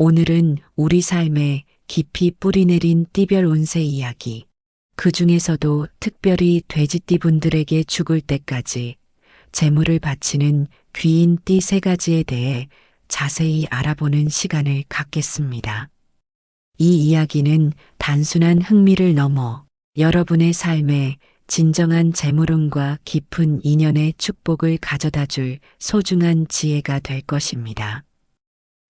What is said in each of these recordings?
오늘은 우리 삶에 깊이 뿌리내린 띠별 운세 이야기, 그 중에서도 특별히 돼지띠 분들에게 죽을 때까지 재물을 바치는 귀인 띠 3가지에 대해 자세히 알아보는 시간을 갖겠습니다. 이 이야기는 단순한 흥미를 넘어 여러분의 삶에 진정한 재물운과 깊은 인연의 축복을 가져다 줄 소중한 지혜가 될 것입니다.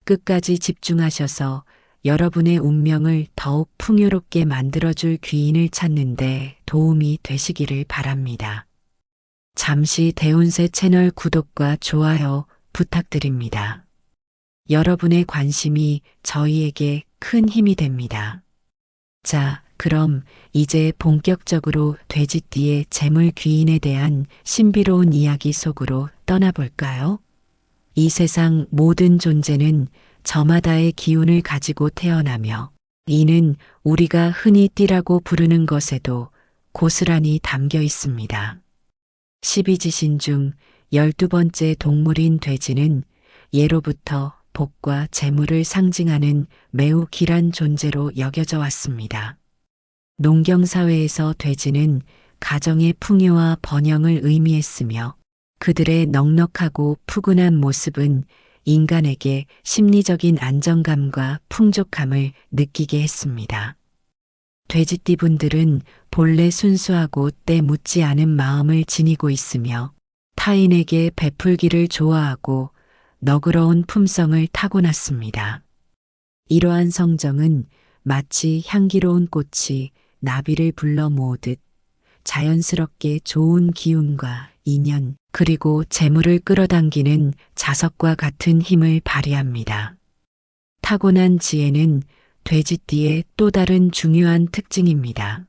끝까지 집중하셔서 여러분의 운명을 더욱 풍요롭게 만들어줄 귀인을 찾는데 도움이 되시기를 바랍니다. 잠시 대운세 채널 구독과 좋아요 부탁드립니다. 여러분의 관심이 저희에게 큰 힘이 됩니다. 자, 그럼 이제 본격적으로 돼지띠의 재물 귀인에 대한 신비로운 이야기 속으로 떠나볼까요? 이 세상 모든 존재는 저마다의 기운을 가지고 태어나며 이는 우리가 흔히 띠라고 부르는 것에도 고스란히 담겨 있습니다. 12지신 중 12번째 동물인 돼지는 예로부터 복과 재물을 상징하는 매우 귀한 존재로 여겨져 왔습니다. 농경사회에서 돼지는 가정의 풍요와 번영을 의미했으며 그들의 넉넉하고 푸근한 모습은 인간에게 심리적인 안정감과 풍족함을 느끼게 했습니다. 돼지띠 분들은 본래 순수하고 때 묻지 않은 마음을 지니고 있으며 타인에게 베풀기를 좋아하고 너그러운 품성을 타고났습니다. 이러한 성정은 마치 향기로운 꽃이 나비를 불러 모으듯 자연스럽게 좋은 기운과 인연 그리고 재물을 끌어당기는 자석과 같은 힘을 발휘합니다. 타고난 지혜는 돼지띠의 또 다른 중요한 특징입니다.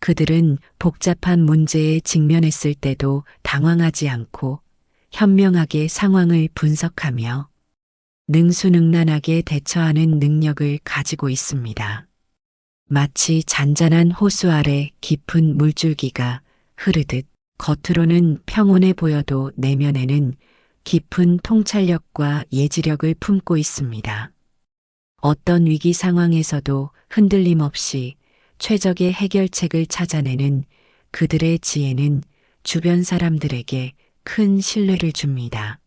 그들은 복잡한 문제에 직면했을 때도 당황하지 않고 현명하게 상황을 분석하며 능수능란하게 대처하는 능력을 가지고 있습니다. 마치 잔잔한 호수 아래 깊은 물줄기가 흐르듯 겉으로는 평온해 보여도 내면에는 깊은 통찰력과 예지력을 품고 있습니다. 어떤 위기 상황에서도 흔들림 없이 최적의 해결책을 찾아내는 그들의 지혜는 주변 사람들에게 큰 신뢰를 줍니다.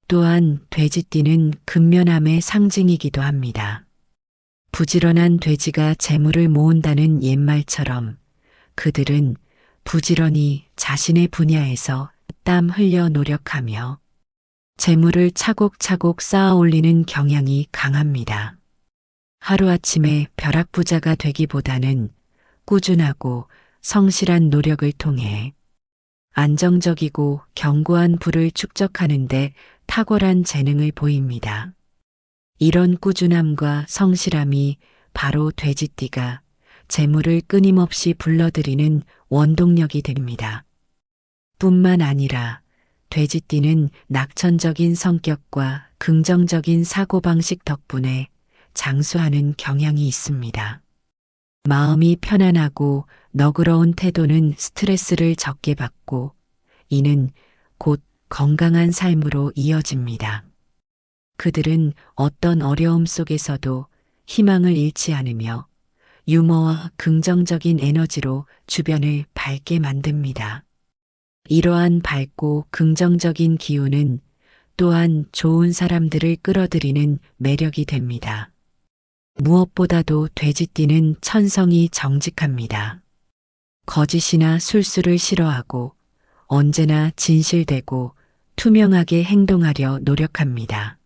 또한 돼지띠는 근면함의 상징이기도 합니다. 부지런한 돼지가 재물을 모은다는 옛말처럼 그들은 부지런히 자신의 분야에서 땀 흘려 노력하며 재물을 차곡차곡 쌓아 올리는 경향이 강합니다. 하루아침에 벼락부자가 되기보다는 꾸준하고 성실한 노력을 통해 안정적이고 견고한 부를 축적하는 데 탁월한 재능을 보입니다. 이런 꾸준함과 성실함이 바로 돼지띠가 재물을 끊임없이 불러들이는 원동력이 됩니다. 뿐만 아니라 돼지띠는 낙천적인 성격과 긍정적인 사고방식 덕분에 장수하는 경향이 있습니다. 마음이 편안하고 너그러운 태도는 스트레스를 적게 받고 이는 곧 건강한 삶으로 이어집니다. 그들은 어떤 어려움 속에서도 희망을 잃지 않으며 유머와 긍정적인 에너지로 주변을 밝게 만듭니다. 이러한 밝고 긍정적인 기운은 또한 좋은 사람들을 끌어들이는 매력이 됩니다. 무엇보다도 돼지띠는 천성이 정직합니다. 거짓이나 술수를 싫어하고 언제나 진실되고 투명하게 행동하려 노력합니다.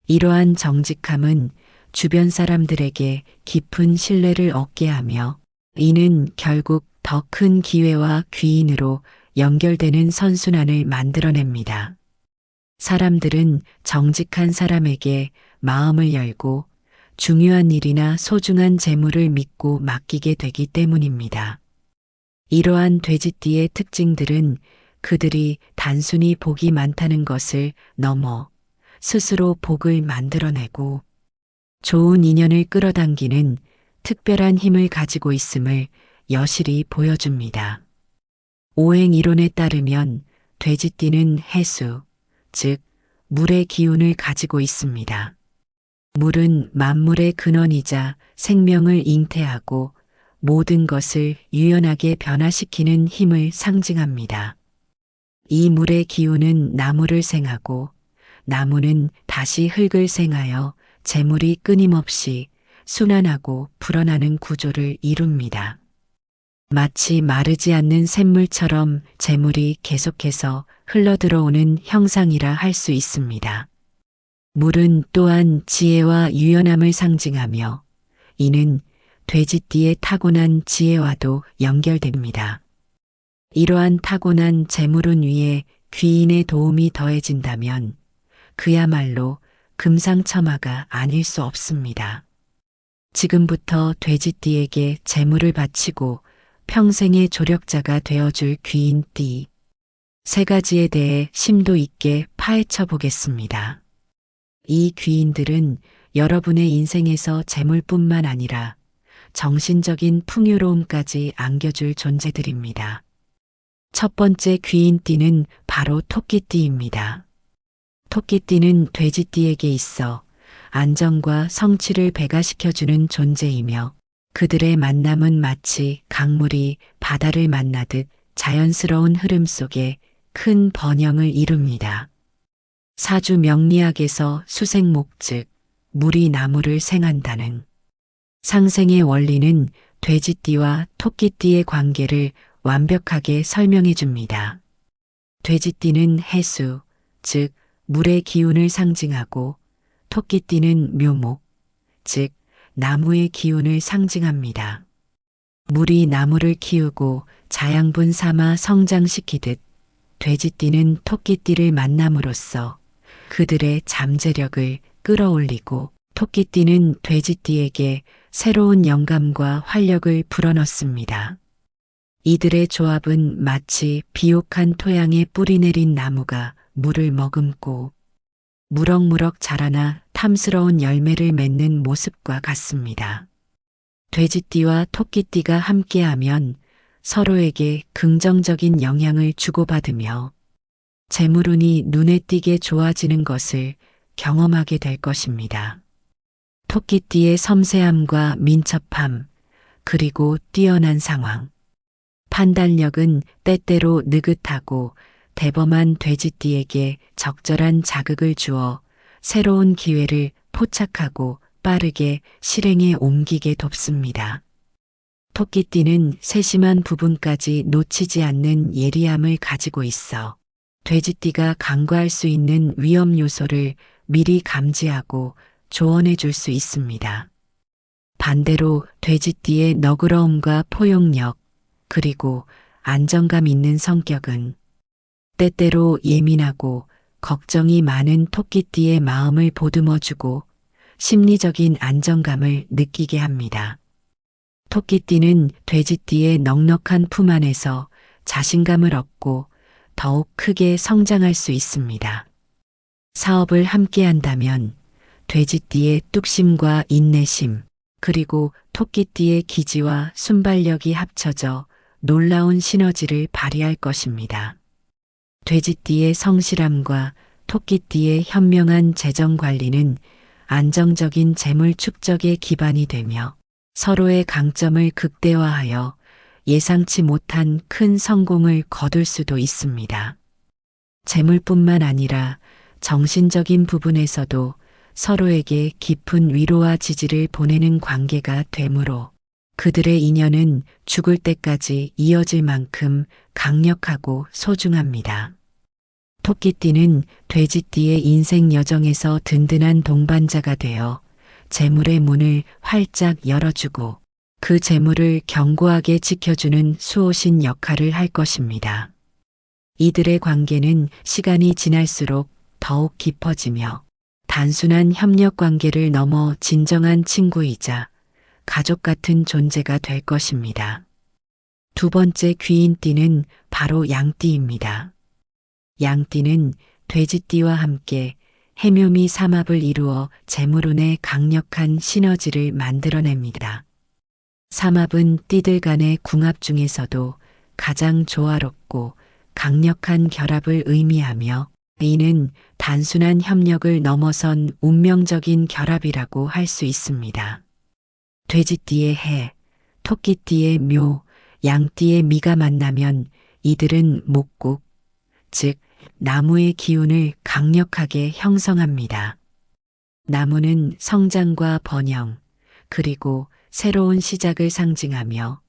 이러한 정직함은 주변 사람들에게 깊은 신뢰를 얻게 하며 이는 결국 더 큰 기회와 귀인으로 연결되는 선순환을 만들어냅니다. 사람들은 정직한 사람에게 마음을 열고 중요한 일이나 소중한 재물을 믿고 맡기게 되기 때문입니다. 이러한 돼지띠의 특징들은 그들이 단순히 복이 많다는 것을 넘어 스스로 복을 만들어내고 좋은 인연을 끌어당기는 특별한 힘을 가지고 있음을 여실히 보여줍니다. 오행이론에 따르면 돼지띠는 해수, 즉 물의 기운을 가지고 있습니다. 물은 만물의 근원이자 생명을 잉태하고 모든 것을 유연하게 변화시키는 힘을 상징합니다. 이 물의 기운은 나무를 생하고 나무는 다시 흙을 생하여 재물이 끊임없이 순환하고 불어나는 구조를 이룹니다. 마치 마르지 않는 샘물처럼 재물이 계속해서 흘러들어오는 형상이라 할 수 있습니다. 물은 또한 지혜와 유연함을 상징하며 이는 돼지띠의 타고난 지혜와도 연결됩니다. 이러한 타고난 재물운 위에 귀인의 도움이 더해진다면 그야말로 금상첨화가 아닐 수 없습니다. 지금부터 돼지띠에게 재물을 바치고 평생의 조력자가 되어줄 귀인띠 세 가지에 대해 심도 있게 파헤쳐 보겠습니다. 이 귀인들은 여러분의 인생에서 재물뿐만 아니라 정신적인 풍요로움까지 안겨줄 존재들입니다. 첫 번째 귀인띠는 바로 토끼띠입니다. 토끼띠는 돼지띠에게 있어 안정과 성취를 배가시켜주는 존재이며 그들의 만남은 마치 강물이 바다를 만나듯 자연스러운 흐름 속에 큰 번영을 이룹니다. 사주 명리학에서 수생목 즉 물이 나무를 생한다는 상생의 원리는 돼지띠와 토끼띠의 관계를 완벽하게 설명해 줍니다. 돼지띠는 해수, 즉 물의 기운을 상징하고 토끼띠는 묘목, 즉 나무의 기운을 상징합니다. 물이 나무를 키우고 자양분 삼아 성장시키듯 돼지띠는 토끼띠를 만남으로써 그들의 잠재력을 끌어올리고 토끼띠는 돼지띠에게 새로운 영감과 활력을 불어넣습니다. 이들의 조합은 마치 비옥한 토양에 뿌리 내린 나무가 물을 머금고 무럭무럭 자라나 탐스러운 열매를 맺는 모습과 같습니다. 돼지띠와 토끼띠가 함께하면 서로에게 긍정적인 영향을 주고받으며 재물운이 눈에 띄게 좋아지는 것을 경험하게 될 것입니다. 토끼띠의 섬세함과 민첩함, 그리고 뛰어난 상황, 판단력은 때때로 느긋하고 대범한 돼지띠에게 적절한 자극을 주어 새로운 기회를 포착하고 빠르게 실행에 옮기게 돕습니다. 토끼띠는 세심한 부분까지 놓치지 않는 예리함을 가지고 있어 돼지띠가 간과할 수 있는 위험 요소를 미리 감지하고 조언해 줄 수 있습니다. 반대로 돼지띠의 너그러움과 포용력, 그리고 안정감 있는 성격은 때때로 예민하고 걱정이 많은 토끼띠의 마음을 보듬어주고 심리적인 안정감을 느끼게 합니다. 토끼띠는 돼지띠의 넉넉한 품 안에서 자신감을 얻고 더욱 크게 성장할 수 있습니다. 사업을 함께 한다면 돼지띠의 뚝심과 인내심, 그리고 토끼띠의 기지와 순발력이 합쳐져 놀라운 시너지를 발휘할 것입니다. 돼지띠의 성실함과 토끼띠의 현명한 재정 관리는 안정적인 재물 축적의 기반이 되며 서로의 강점을 극대화하여 예상치 못한 큰 성공을 거둘 수도 있습니다. 재물뿐만 아니라 정신적인 부분에서도 서로에게 깊은 위로와 지지를 보내는 관계가 되므로 그들의 인연은 죽을 때까지 이어질 만큼 강력하고 소중합니다. 토끼띠는 돼지띠의 인생 여정에서 든든한 동반자가 되어 재물의 문을 활짝 열어주고 그 재물을 견고하게 지켜주는 수호신 역할을 할 것입니다. 이들의 관계는 시간이 지날수록 더욱 깊어지며 단순한 협력 관계를 넘어 진정한 친구이자 가족 같은 존재가 될 것입니다. 두 번째 귀인띠는 바로 양띠입니다. 양띠는 돼지띠와 함께 해묘미 삼합을 이루어 재물운의 강력한 시너지를 만들어냅니다. 삼합은 띠들 간의 궁합 중에서도 가장 조화롭고 강력한 결합을 의미하며 이는 단순한 협력을 넘어선 운명적인 결합이라고 할 수 있습니다. 돼지띠의 해, 토끼띠의 묘, 양띠의 미가 만나면 이들은 목국, 즉 나무의 기운을 강력하게 형성합니다. 나무는 성장과 번영, 그리고 새로운 시작을 상징하며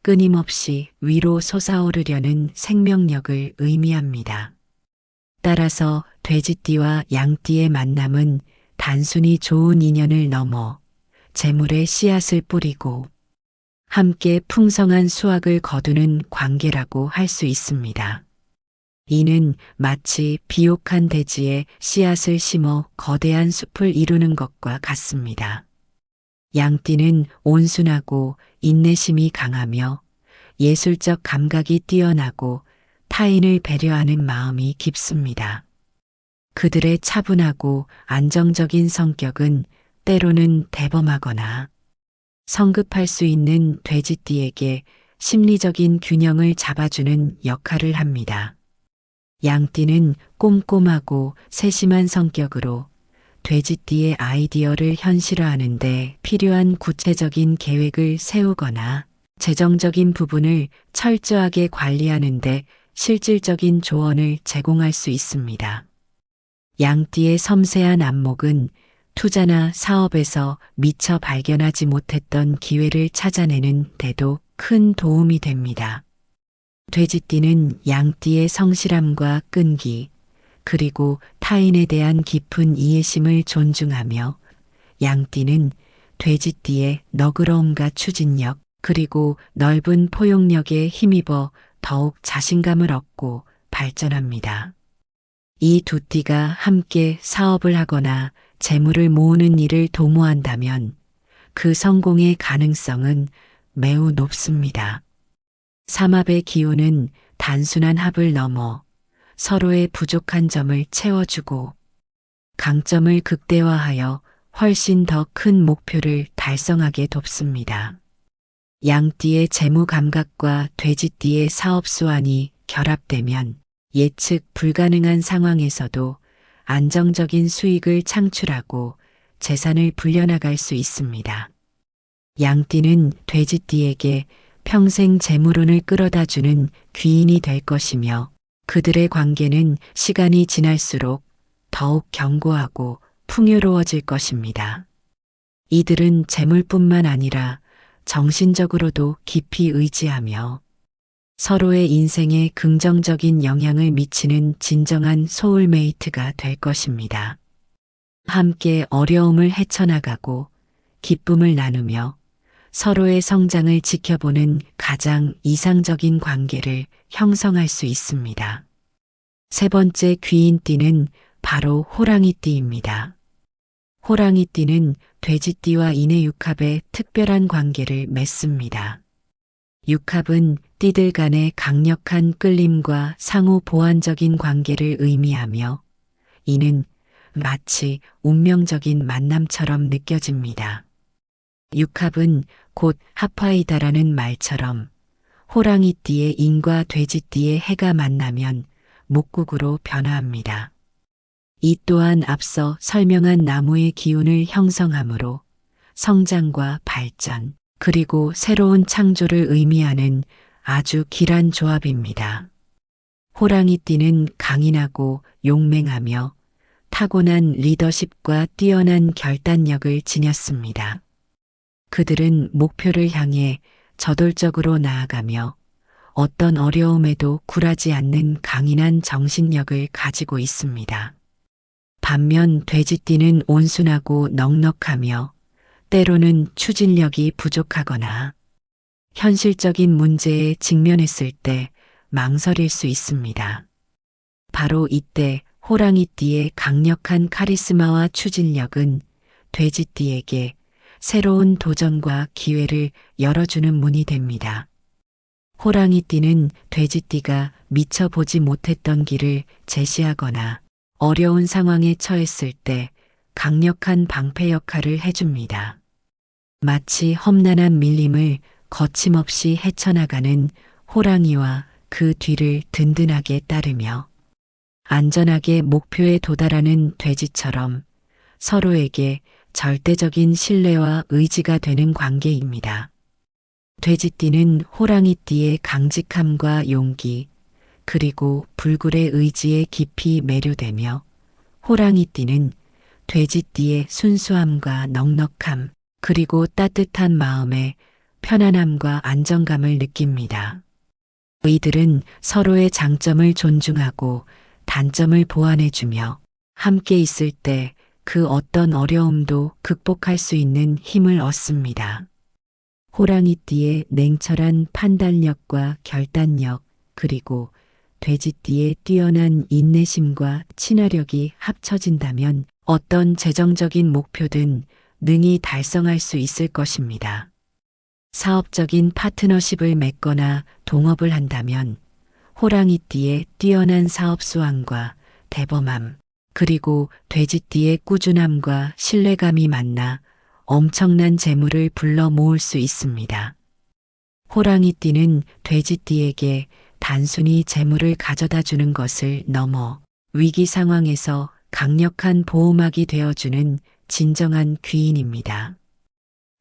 끊임없이 위로 솟아오르려는 생명력을 의미합니다. 따라서 돼지띠와 양띠의 만남은 단순히 좋은 인연을 넘어 재물의 씨앗을 뿌리고 함께 풍성한 수확을 거두는 관계라고 할 수 있습니다. 이는 마치 비옥한 대지에 씨앗을 심어 거대한 숲을 이루는 것과 같습니다. 양띠는 온순하고 인내심이 강하며 예술적 감각이 뛰어나고 타인을 배려하는 마음이 깊습니다. 그들의 차분하고 안정적인 성격은 때로는 대범하거나 성급할 수 있는 돼지띠에게 심리적인 균형을 잡아주는 역할을 합니다. 양띠는 꼼꼼하고 세심한 성격으로 돼지띠의 아이디어를 현실화하는데 필요한 구체적인 계획을 세우거나 재정적인 부분을 철저하게 관리하는데 실질적인 조언을 제공할 수 있습니다. 양띠의 섬세한 안목은 투자나 사업에서 미처 발견하지 못했던 기회를 찾아내는 데도 큰 도움이 됩니다. 돼지띠는 양띠의 성실함과 끈기, 그리고 타인에 대한 깊은 이해심을 존중하며 양띠는 돼지띠의 너그러움과 추진력, 그리고 넓은 포용력에 힘입어 더욱 자신감을 얻고 발전합니다. 이 두 띠가 함께 사업을 하거나 재물을 모으는 일을 도모한다면 그 성공의 가능성은 매우 높습니다. 삼합의 기운은 단순한 합을 넘어 서로의 부족한 점을 채워주고 강점을 극대화하여 훨씬 더 큰 목표를 달성하게 돕습니다. 양띠의 재무 감각과 돼지띠의 사업 수완이 결합되면 예측 불가능한 상황에서도 안정적인 수익을 창출하고 재산을 불려나갈 수 있습니다. 양띠는 돼지띠에게 평생 재물운을 끌어다주는 귀인이 될 것이며 그들의 관계는 시간이 지날수록 더욱 견고하고 풍요로워질 것입니다. 이들은 재물뿐만 아니라 정신적으로도 깊이 의지하며 서로의 인생에 긍정적인 영향을 미치는 진정한 소울메이트가 될 것입니다. 함께 어려움을 헤쳐나가고 기쁨을 나누며 서로의 성장을 지켜보는 가장 이상적인 관계를 형성할 수 있습니다. 세 번째 귀인띠는 바로 호랑이띠입니다. 호랑이띠는 돼지띠와 인의 육합에 특별한 관계를 맺습니다. 육합은 띠들 간의 강력한 끌림과 상호 보완적인 관계를 의미하며 이는 마치 운명적인 만남처럼 느껴집니다. 육합은 곧 합화이다라는 말처럼 호랑이띠의 인과 돼지띠의 해가 만나면 목국으로 변화합니다. 이 또한 앞서 설명한 나무의 기운을 형성하므로 성장과 발전, 그리고 새로운 창조를 의미하는 아주 길한 조합입니다. 호랑이띠는 강인하고 용맹하며 타고난 리더십과 뛰어난 결단력을 지녔습니다. 그들은 목표를 향해 저돌적으로 나아가며 어떤 어려움에도 굴하지 않는 강인한 정신력을 가지고 있습니다. 반면 돼지띠는 온순하고 넉넉하며 때로는 추진력이 부족하거나 현실적인 문제에 직면했을 때 망설일 수 있습니다. 바로 이때 호랑이띠의 강력한 카리스마와 추진력은 돼지띠에게 새로운 도전과 기회를 열어주는 문이 됩니다. 호랑이띠는 돼지띠가 미처 보지 못했던 길을 제시하거나 어려운 상황에 처했을 때 강력한 방패 역할을 해줍니다. 마치 험난한 밀림을 거침없이 헤쳐나가는 호랑이와 그 뒤를 든든하게 따르며 안전하게 목표에 도달하는 돼지처럼 서로에게 절대적인 신뢰와 의지가 되는 관계입니다. 돼지띠는 호랑이띠의 강직함과 용기, 그리고 불굴의 의지에 깊이 매료되며 호랑이띠는 돼지띠의 순수함과 넉넉함, 그리고 따뜻한 마음에 편안함과 안정감을 느낍니다. 이들은 서로의 장점을 존중하고 단점을 보완해주며 함께 있을 때 그 어떤 어려움도 극복할 수 있는 힘을 얻습니다. 호랑이띠의 냉철한 판단력과 결단력, 그리고 돼지띠의 뛰어난 인내심과 친화력이 합쳐진다면 어떤 재정적인 목표든 능히 달성할 수 있을 것입니다. 사업적인 파트너십을 맺거나 동업을 한다면 호랑이띠의 뛰어난 사업 수완과 대범함, 그리고 돼지띠의 꾸준함과 신뢰감이 만나 엄청난 재물을 불러 모을 수 있습니다. 호랑이띠는 돼지띠에게 단순히 재물을 가져다 주는 것을 넘어 위기 상황에서 강력한 보호막이 되어주는 진정한 귀인입니다.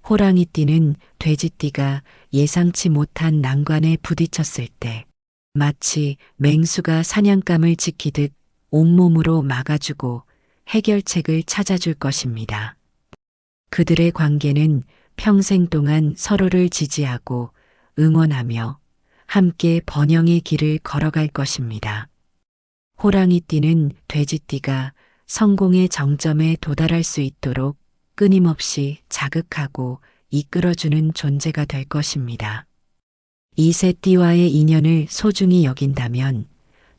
호랑이띠는 돼지띠가 예상치 못한 난관에 부딪혔을 때 마치 맹수가 사냥감을 지키듯 온몸으로 막아주고 해결책을 찾아줄 것입니다. 그들의 관계는 평생 동안 서로를 지지하고 응원하며 함께 번영의 길을 걸어갈 것입니다. 호랑이띠는 돼지띠가 성공의 정점에 도달할 수 있도록 끊임없이 자극하고 이끌어주는 존재가 될 것입니다. 이 세 띠와의 인연을 소중히 여긴다면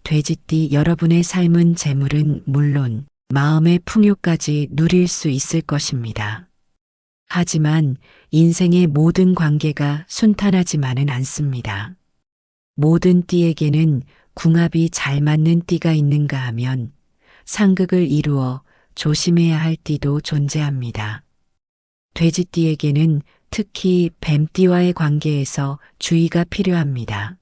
돼지띠 여러분의 삶은 재물은 물론 마음의 풍요까지 누릴 수 있을 것입니다. 하지만 인생의 모든 관계가 순탄하지만은 않습니다. 모든 띠에게는 궁합이 잘 맞는 띠가 있는가 하면 상극을 이루어 조심해야 할 띠도 존재합니다. 돼지띠에게는 특히 뱀띠와의 관계에서 주의가 필요합니다.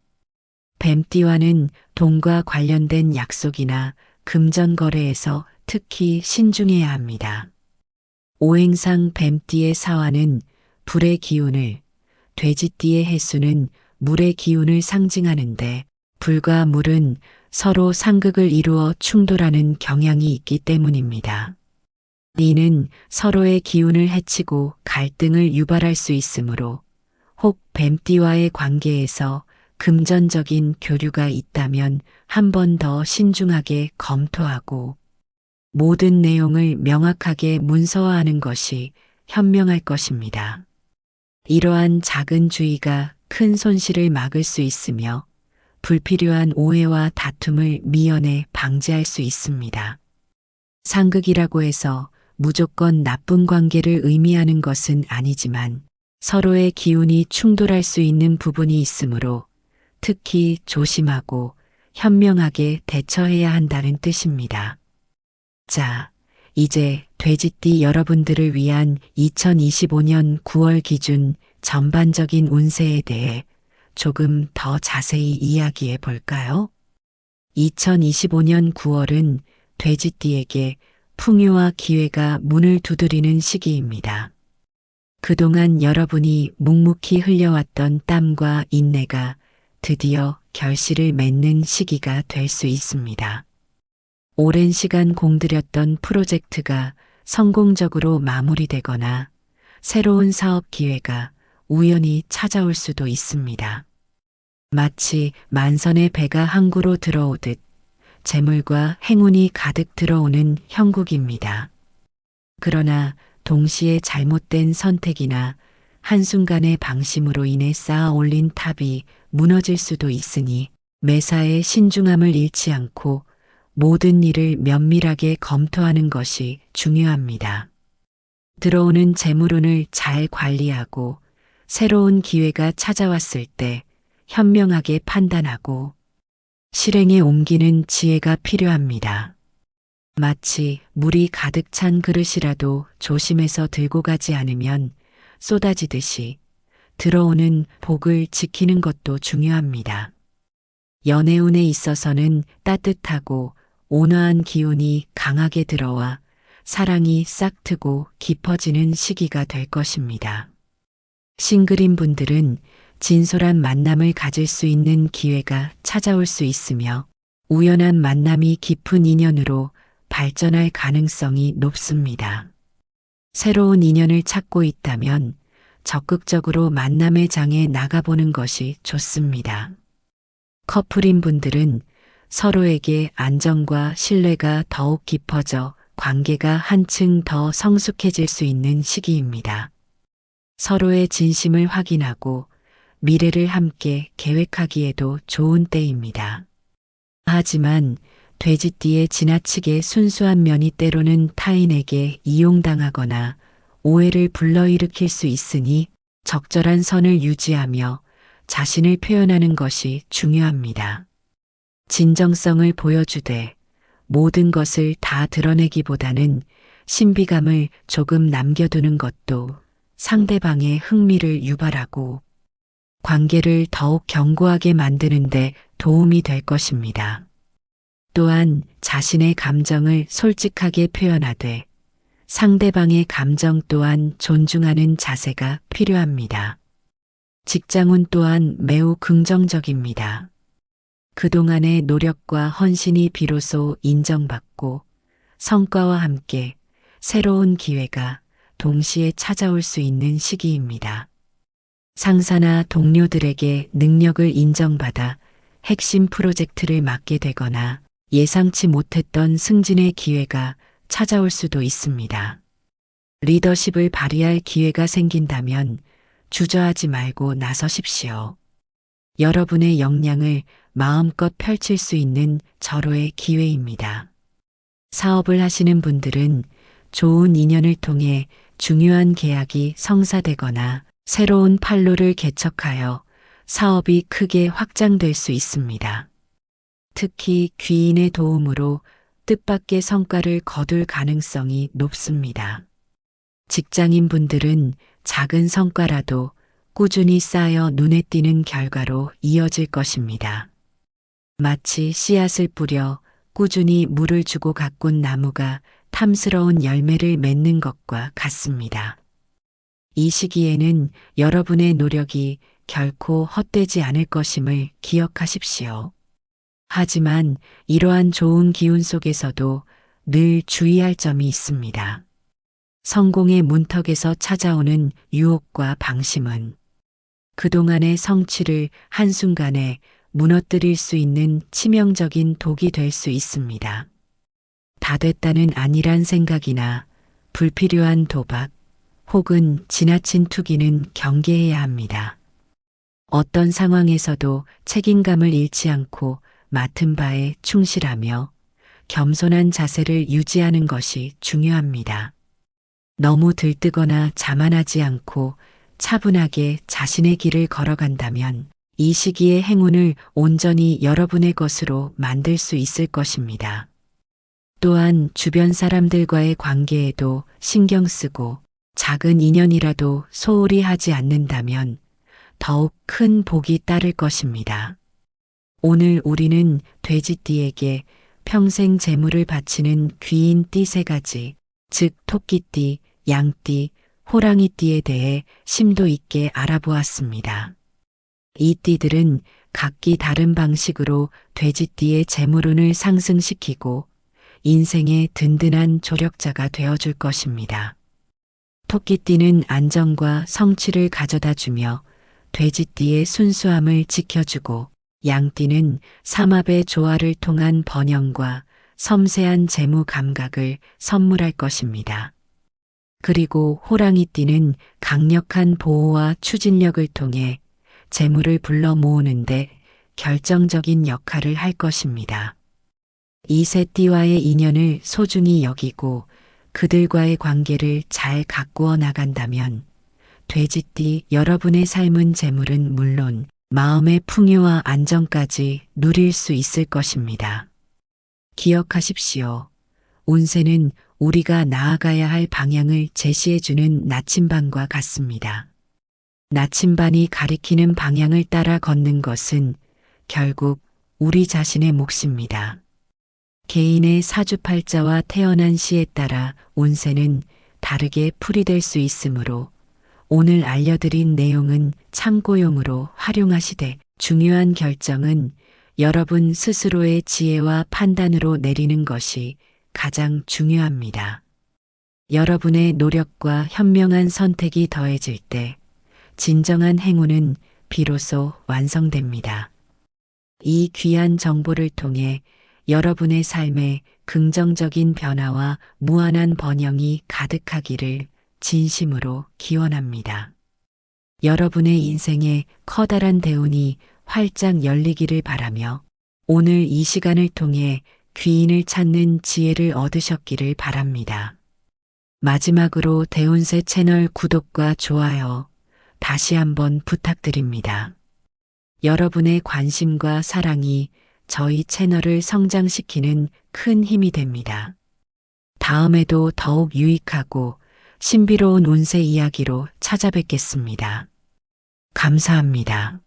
뱀띠와는 돈과 관련된 약속이나 금전 거래에서 특히 신중해야 합니다. 오행상 뱀띠의 사화는 불의 기운을, 돼지띠의 해수는 물의 기운을 상징하는데 불과 물은 서로 상극을 이루어 충돌하는 경향이 있기 때문입니다. 이는 서로의 기운을 해치고 갈등을 유발할 수 있으므로 혹 뱀띠와의 관계에서 금전적인 교류가 있다면 한 번 더 신중하게 검토하고 모든 내용을 명확하게 문서화하는 것이 현명할 것입니다. 이러한 작은 주의가 큰 손실을 막을 수 있으며 불필요한 오해와 다툼을 미연에 방지할 수 있습니다. 상극이라고 해서 무조건 나쁜 관계를 의미하는 것은 아니지만 서로의 기운이 충돌할 수 있는 부분이 있으므로 특히 조심하고 현명하게 대처해야 한다는 뜻입니다. 자, 이제 돼지띠 여러분들을 위한 2025년 9월 기준 전반적인 운세에 대해 조금 더 자세히 이야기해 볼까요? 2025년 9월은 돼지띠에게 풍요와 기회가 문을 두드리는 시기입니다. 그동안 여러분이 묵묵히 흘려왔던 땀과 인내가 드디어 결실을 맺는 시기가 될 수 있습니다. 오랜 시간 공들였던 프로젝트가 성공적으로 마무리되거나 새로운 사업 기회가 우연히 찾아올 수도 있습니다. 마치 만선의 배가 항구로 들어오듯 재물과 행운이 가득 들어오는 형국입니다. 그러나 동시에 잘못된 선택이나 한순간의 방심으로 인해 쌓아 올린 탑이 무너질 수도 있으니 매사에 신중함을 잃지 않고 모든 일을 면밀하게 검토하는 것이 중요합니다. 들어오는 재물운을 잘 관리하고 새로운 기회가 찾아왔을 때 현명하게 판단하고 실행에 옮기는 지혜가 필요합니다. 마치 물이 가득 찬 그릇이라도 조심해서 들고 가지 않으면 쏟아지듯이 들어오는 복을 지키는 것도 중요합니다. 연애운에 있어서는 따뜻하고 온화한 기운이 강하게 들어와 사랑이 싹트고 깊어지는 시기가 될 것입니다. 싱글인 분들은 진솔한 만남을 가질 수 있는 기회가 찾아올 수 있으며 우연한 만남이 깊은 인연으로 발전할 가능성이 높습니다. 새로운 인연을 찾고 있다면 적극적으로 만남의 장에 나가보는 것이 좋습니다. 커플인 분들은 서로에게 안정과 신뢰가 더욱 깊어져 관계가 한층 더 성숙해질 수 있는 시기입니다. 서로의 진심을 확인하고 미래를 함께 계획하기에도 좋은 때입니다. 하지만 돼지띠의 지나치게 순수한 면이 때로는 타인에게 이용당하거나 오해를 불러일으킬 수 있으니 적절한 선을 유지하며 자신을 표현하는 것이 중요합니다. 진정성을 보여주되 모든 것을 다 드러내기보다는 신비감을 조금 남겨두는 것도 상대방의 흥미를 유발하고 관계를 더욱 견고하게 만드는 데 도움이 될 것입니다. 또한 자신의 감정을 솔직하게 표현하되 상대방의 감정 또한 존중하는 자세가 필요합니다. 직장운 또한 매우 긍정적입니다. 그동안의 노력과 헌신이 비로소 인정받고 성과와 함께 새로운 기회가 동시에 찾아올 수 있는 시기입니다. 상사나 동료들에게 능력을 인정받아 핵심 프로젝트를 맡게 되거나 예상치 못했던 승진의 기회가 찾아올 수도 있습니다. 리더십을 발휘할 기회가 생긴다면 주저하지 말고 나서십시오. 여러분의 역량을 마음껏 펼칠 수 있는 절호의 기회입니다. 사업을 하시는 분들은 좋은 인연을 통해 중요한 계약이 성사되거나 새로운 판로를 개척하여 사업이 크게 확장될 수 있습니다. 특히 귀인의 도움으로 뜻밖의 성과를 거둘 가능성이 높습니다. 직장인 분들은 작은 성과라도 꾸준히 쌓여 눈에 띄는 결과로 이어질 것입니다. 마치 씨앗을 뿌려 꾸준히 물을 주고 가꾼 나무가 탐스러운 열매를 맺는 것과 같습니다. 이 시기에는 여러분의 노력이 결코 헛되지 않을 것임을 기억하십시오. 하지만 이러한 좋은 기운 속에서도 늘 주의할 점이 있습니다. 성공의 문턱에서 찾아오는 유혹과 방심은 그동안의 성취를 한순간에 무너뜨릴 수 있는 치명적인 독이 될 수 있습니다. 다 됐다는 안일한 생각이나 불필요한 도박 혹은 지나친 투기는 경계해야 합니다. 어떤 상황에서도 책임감을 잃지 않고 맡은 바에 충실하며 겸손한 자세를 유지하는 것이 중요합니다. 너무 들뜨거나 자만하지 않고 차분하게 자신의 길을 걸어간다면 이 시기의 행운을 온전히 여러분의 것으로 만들 수 있을 것입니다. 또한 주변 사람들과의 관계에도 신경 쓰고 작은 인연이라도 소홀히 하지 않는다면 더욱 큰 복이 따를 것입니다. 오늘 우리는 돼지띠에게 평생 재물을 바치는 귀인 띠 3가지, 즉 토끼띠, 양띠, 호랑이띠에 대해 심도 있게 알아보았습니다. 이 띠들은 각기 다른 방식으로 돼지띠의 재물운을 상승시키고 인생의 든든한 조력자가 되어줄 것입니다. 토끼띠는 안정과 성취를 가져다주며 돼지띠의 순수함을 지켜주고 양띠는 삼합의 조화를 통한 번영과 섬세한 재무 감각을 선물할 것입니다. 그리고 호랑이띠는 강력한 보호와 추진력을 통해 재물을 불러 모으는데 결정적인 역할을 할 것입니다. 이 세 띠와의 인연을 소중히 여기고 그들과의 관계를 잘 가꾸어 나간다면 돼지띠 여러분의 삶은 재물은 물론 마음의 풍요와 안정까지 누릴 수 있을 것입니다. 기억하십시오. 운세는 우리가 나아가야 할 방향을 제시해주는 나침반과 같습니다. 나침반이 가리키는 방향을 따라 걷는 것은 결국 우리 자신의 몫입니다. 개인의 사주팔자와 태어난 시에 따라 운세는 다르게 풀이될 수 있으므로 오늘 알려드린 내용은 참고용으로 활용하시되 중요한 결정은 여러분 스스로의 지혜와 판단으로 내리는 것이 가장 중요합니다. 여러분의 노력과 현명한 선택이 더해질 때 진정한 행운은 비로소 완성됩니다. 이 귀한 정보를 통해 여러분의 삶에 긍정적인 변화와 무한한 번영이 가득하기를 진심으로 기원합니다. 여러분의 인생에 커다란 대운이 활짝 열리기를 바라며 오늘 이 시간을 통해 귀인을 찾는 지혜를 얻으셨기를 바랍니다. 마지막으로 대운세 채널 구독과 좋아요 다시 한번 부탁드립니다. 여러분의 관심과 사랑이 저희 채널을 성장시키는 큰 힘이 됩니다. 다음에도 더욱 유익하고 신비로운 운세 이야기로 찾아뵙겠습니다. 감사합니다.